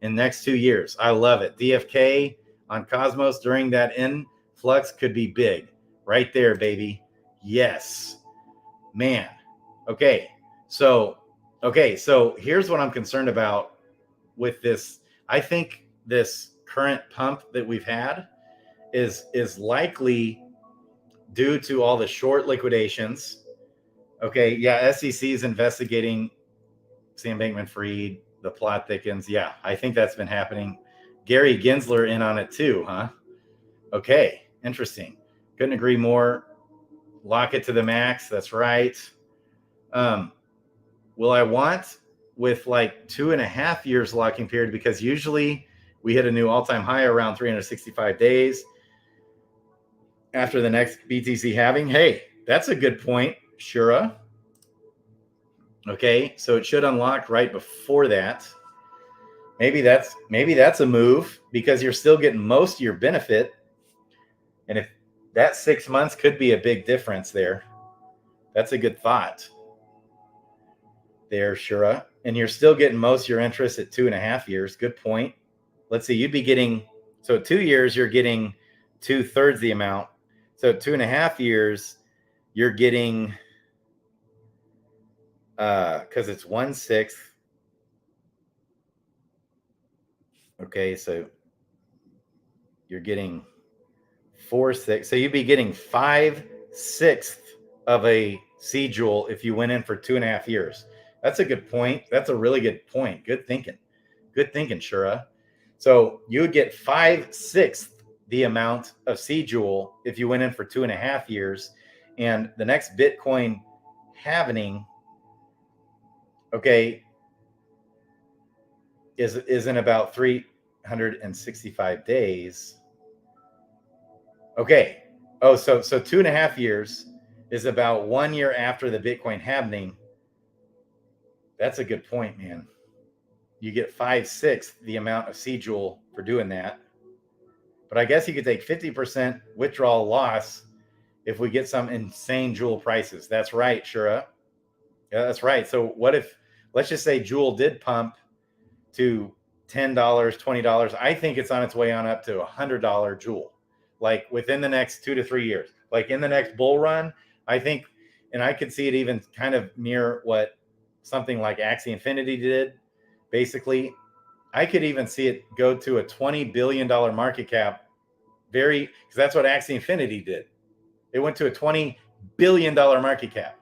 in the next 2 years. I love it. DFK on Cosmos during that influx could be big. Right there, baby. Yes. Man. Okay. So here's what I'm concerned about with this. I think this current pump that we've had is likely due to all the short liquidations. Okay, yeah, SEC is investigating Sam Bankman-Fried, the plot thickens. Yeah, I think that's been happening. Gary Gensler in on it too, huh? Okay, interesting. Couldn't agree more. Lock it to the max, that's right. Will I want with like 2.5 years locking period, because usually we hit a new all-time high around 365 days after the next BTC halving? Hey, that's a good point, Shura. Okay, so it should unlock right before that. Maybe that's a move, because you're still getting most of your benefit. And if that 6 months could be a big difference there. That's a good thought there, Shura. And you're still getting most of your interest at 2.5 years. Good point. Let's see, you'd be getting, so 2 years, you're getting 2/3 the amount. So 2.5 years, you're getting, because it's 1/6. Okay, so you're getting 4/6. So you'd be getting 5/6 of a C jewel if you went in for 2.5 years. That's a good point. That's a really good point. Good thinking. Good thinking, Shura. So you would get 5/6 the amount of C jewel if you went in for 2.5 years. And the next Bitcoin halving, okay, is in about 365 days. Okay. Oh, so 2.5 years is about 1 year after the Bitcoin halving. That's a good point, man. You get 5/6 the amount of C jewel for doing that. But I guess you could take 50% withdrawal loss if we get some insane jewel prices. That's right, Shura. Yeah, that's right. So what if, let's just say jewel did pump to $10, $20. I think it's on its way on up to $100 jewel, like within the next 2 to 3 years, like in the next bull run. I think, and I could see it even kind of mirror what something like Axie Infinity did. Basically, I could even see it go to a $20 billion market cap. Because that's what Axie Infinity did. It went to a $20 billion market cap.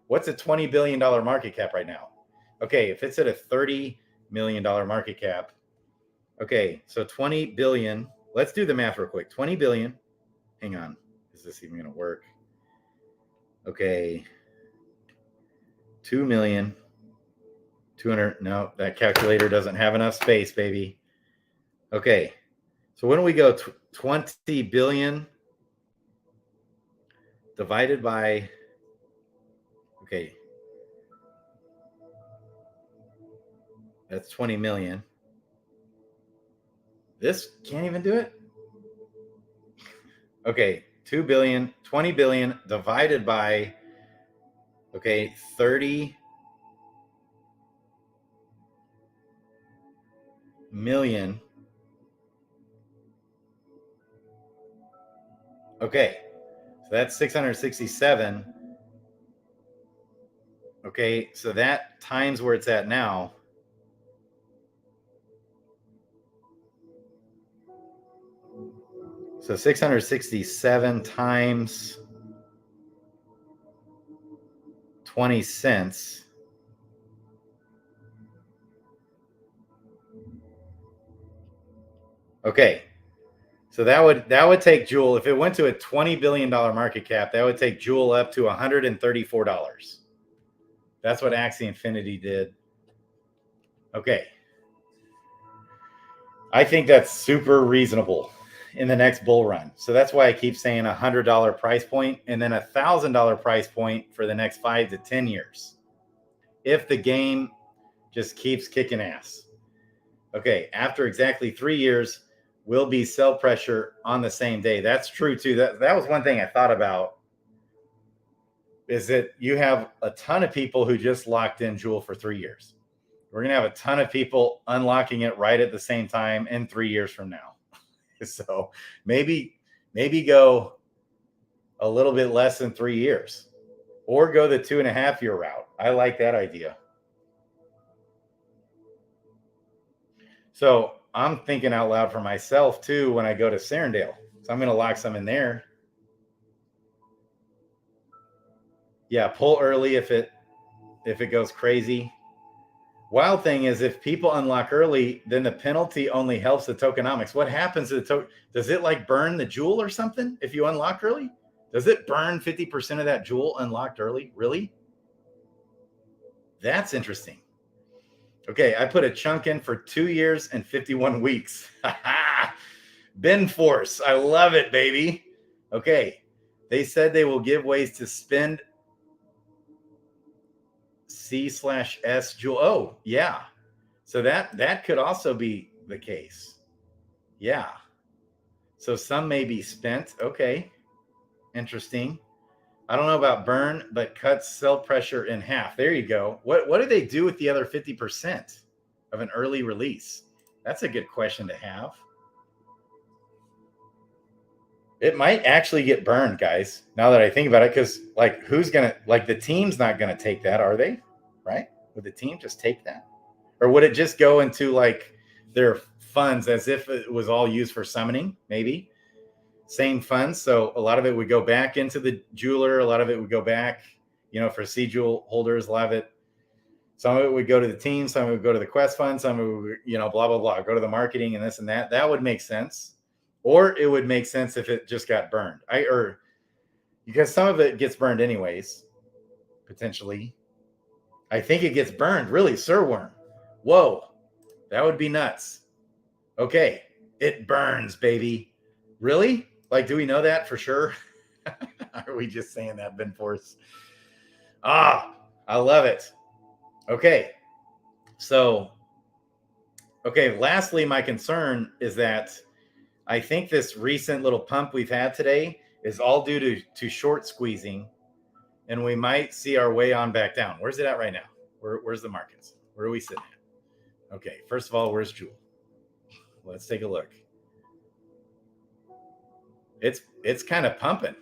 What's a $20 billion market cap right now? Okay, if it's at a $30 million market cap. Okay, so 20 billion. Let's do the math real quick. 20 billion. Hang on. Is this even going to work? Okay. 2 million. 200. No, that calculator doesn't have enough space, baby. Okay. So when do we go? 20 billion divided by, okay, that's 20 million. This can't even do it. Okay, 2 billion, 20 billion divided by, okay, 30 million. Okay, so that's 667. Okay, so that times where it's at now. So 667 times 20 cents. Okay. So that would take Jewel, if it went to a $20 billion market cap, that would take Jewel up to $134. That's what Axie Infinity did. Okay. I think that's super reasonable in the next bull run. So that's why I keep saying $100 price point and then $1,000 price point for the next 5 to 10 years. If the game just keeps kicking ass. Okay, after exactly 3 years, will be sell pressure on the same day. That's true too. That was one thing I thought about, is that you have a ton of people who just locked in Jewel for 3 years. We're going to have a ton of people unlocking it right at the same time in 3 years from now. So maybe go a little bit less than 3 years, or go the 2.5 year route. I like that idea. So I'm thinking out loud for myself too when I go to Serendale. So I'm going to lock some in there. Yeah, pull early if it goes crazy. Wild thing is, if people unlock early, then the penalty only helps the tokenomics. What happens to the token? Does it like burn the jewel or something if you unlock early? Does it burn 50% of that jewel unlocked early? Really? That's interesting. Okay, I put a chunk in for 2 years and 51 weeks. Ben Force, I love it, baby. Okay, they said they will give ways to spend C/S jewel. Oh, yeah. So that could also be the case. Yeah. So some may be spent. Okay. Interesting. I don't know about burn, but cuts sell pressure in half. There you go. What do they do with the other 50% of an early release? That's a good question to have. It might actually get burned, guys, now that I think about it, because like who's gonna, like, the team's not gonna take that, are they? Right? Would the team just take that? Or would it just go into like their funds as if it was all used for summoning? Maybe same funds. So a lot of it would go back into the jeweler. A lot of it would go back, for C jewel holders. A lot of it, some of it would go to the team. Some of it would go to the quest fund. Some of it would, blah, blah, blah, go to the marketing and this and that. That would make sense. Or it would make sense if it just got burned. Because some of it gets burned anyways, potentially. I think it gets burned. Really, Sirworm. Whoa, that would be nuts. Okay, it burns, baby. Really? Like, do we know that for sure? Are we just saying that, Ben Force? I love it. Okay, so, lastly, my concern is that I think this recent little pump we've had today is all due to short squeezing, and we might see our way on back down. Where's it at right now? Where's the markets? Where are we sitting at? Okay, first of all, where's Jewel? Let's take a look. It's kind of pumping.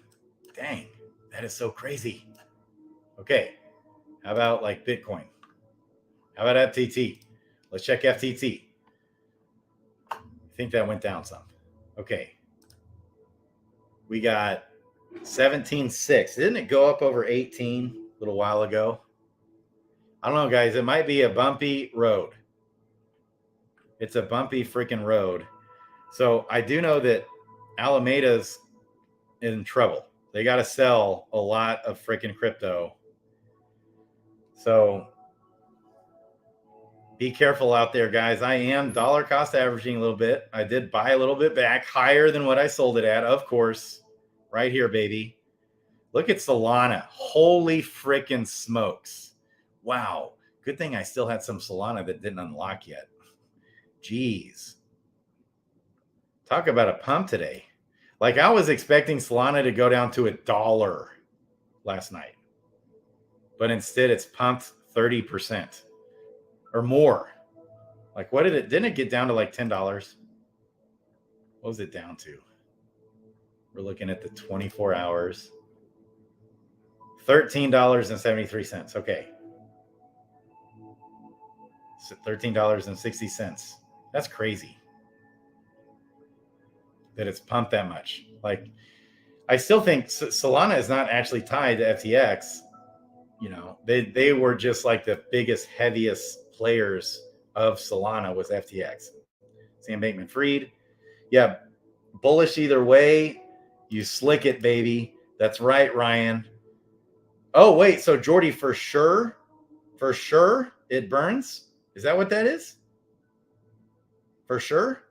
Dang, that is so crazy. Okay, how about like Bitcoin? How about FTT? Let's check FTT. I think that went down some. Okay. We got 17.6. Didn't it go up over 18 a little while ago? I don't know, guys. It might be a bumpy road. It's a bumpy freaking road. So I do know that Alameda's in trouble. They got to sell a lot of freaking crypto. So be careful out there, guys. I am dollar cost averaging a little bit. I did buy a little bit back, higher than what I sold it at, of course. Right here, baby. Look at Solana. Holy freaking smokes. Wow. Good thing I still had some Solana that didn't unlock yet. Jeez. Talk about a pump today. Like, I was expecting Solana to go down to $1 last night. But instead, it's pumped 30%. Or more. Like, what didn't it get down to like $10? What was it down to? We're looking at the 24 hours. $13.73. Okay. So $13.60. That's crazy that it's pumped that much. Like, I still think Solana is not actually tied to FTX. They were just like the biggest, heaviest players of Solana was FTX. Sam Bankman-Fried. Yeah, bullish either way. You slick it, baby. That's right, Ryan. Oh, wait. So, Jordy, for sure, it burns? Is that what that is? For sure?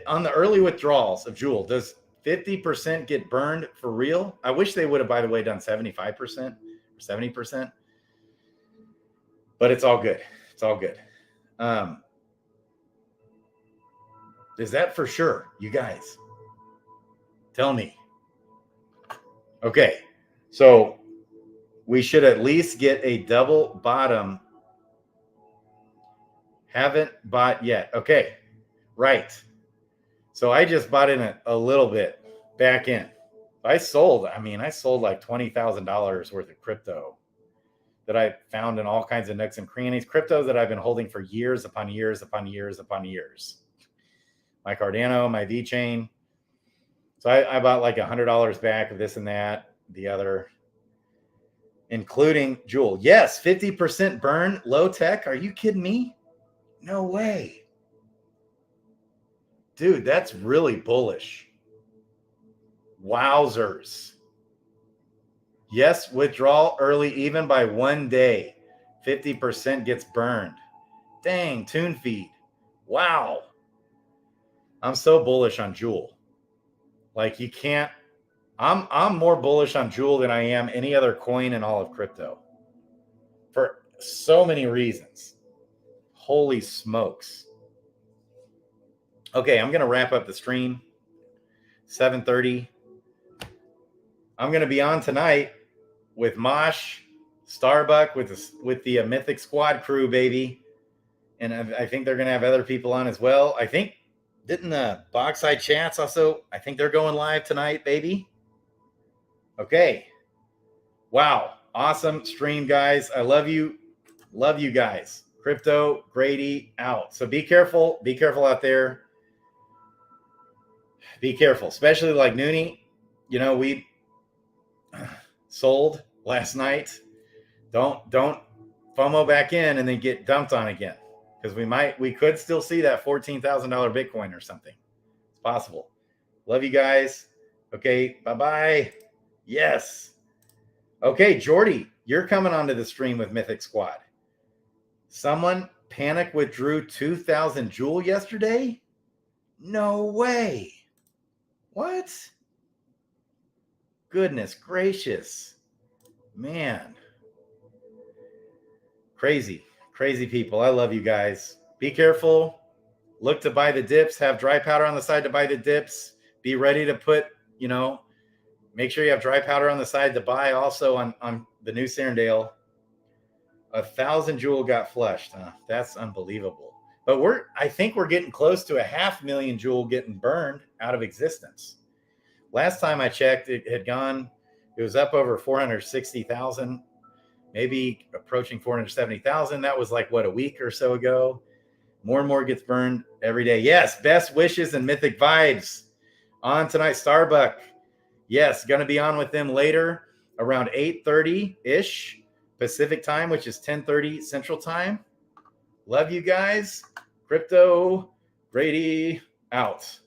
On the early withdrawals of Jewel, does 50% get burned for real? I wish they would have, by the way, done 75% or 70%. But it's all good. It's all good. Is that for sure? You guys, tell me. Okay, so we should at least get a double bottom. Haven't bought yet. Okay, right. So I just bought in a little bit back in. I sold like $20,000 worth of crypto that I found in all kinds of nooks and crannies. Cryptos that I've been holding for years upon years upon years upon years. My Cardano, my VeChain. So I bought like $100 back of this and that, the other, including Jewel. Yes, 50% burn, low tech. Are you kidding me? No way. Dude, that's really bullish. Wowzers. Yes, withdrawal early, even by 1 day. 50% gets burned. Dang, tune feed. Wow. I'm so bullish on Jewel. Like you can't, I'm more bullish on Jewel than I am any other coin in all of crypto. For so many reasons. Holy smokes. Okay, I'm going to wrap up the stream. 7:30. I'm going to be on tonight with Mosh, Starbuck, with the Mythic Squad crew, baby. And I think they're going to have other people on as well. I think, didn't the Boxside Chats also, I think they're going live tonight, baby. Okay. Wow. Awesome stream, guys. I love you. Love you guys. Crypto Grady out. So be careful. Be careful out there. Be careful, especially like Noonie. You know, we sold last night. Don't FOMO back in and then get dumped on again, because we could still see that $14,000 Bitcoin or something. It's possible. Love you guys. Okay, bye-bye. Yes. Okay, Jordy, you're coming onto the stream with Mythic Squad. Someone panic withdrew 2,000 Jewel yesterday? No way. What? Goodness gracious. Man. Crazy people. I love you guys. Be careful. Look to buy the dips. Have dry powder on the side to buy the dips. Be ready to put, make sure you have dry powder on the side to buy also on the new Serendale. 1,000 Jewel got flushed. Huh? That's unbelievable. But I think we're getting close to 500,000 Jewel getting burned out of existence. Last time I checked, it was up over 460,000, maybe approaching 470,000. That was like, a week or so ago. More and more gets burned every day. Yes, best wishes and mythic vibes on tonight. Starbuck. Yes, going to be on with them later around 8:30-ish Pacific time, which is 10:30 Central time. Love you guys. Crypto Grady out.